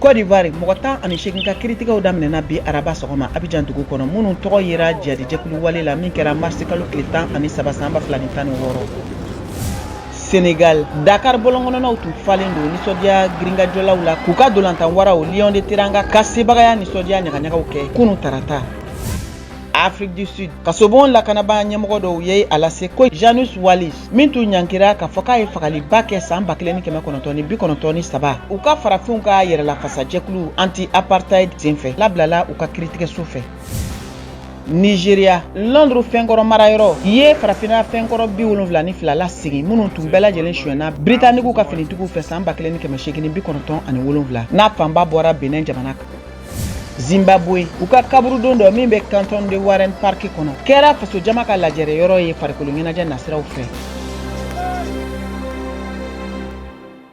Côte d'Ivoire mɔgɔ 18 ka kiiritigɛw daminɛna bi araba sɔgɔma Abidjan dugu kɔnɔ minnu tɔgɔ yera jadijɛkulu wale la min kɛra marsi kalo tile 13 san 2016. Sénégal Dakar bolongononaw tun falen don nisɔndiya girinkajɔlaw la k'u ka dolantan waraw Lion de Teranga ka sebagaya nisɔndiya ɲagaɲagaw kɛ kunu tarata. Afrique du Sud kasobon lakanaba ɲɛmɔgɔ dɔw ye a lase ko Janus Wallis min tun ɲankira k'a fɔ k'a ye fagaliba kɛ san 1993 u ka farafinw ka yɛrɛlafasa jɛkulu anti-apartheid senfɛ labilala u ka kiiritigɛso fɛ. Nigeria Londres fɛnkɔrɔ marayɔrɔ ye farafina fɛnkɔrɔ 72 la segin minnu tun bɛɛ lajɛlen suyɛnna Britanniques ka finitigiw fɛ san 1897 n'a fanba bɔra Benin jamana kan. Zimbabwe u ka kaburudon dɔ min bɛ canton de Warren Park kɔnɔ kɛra faso jama ka lajɛrɛ yɔrɔ ye farikolo ɲɛnajɛ nasiraw fɛ.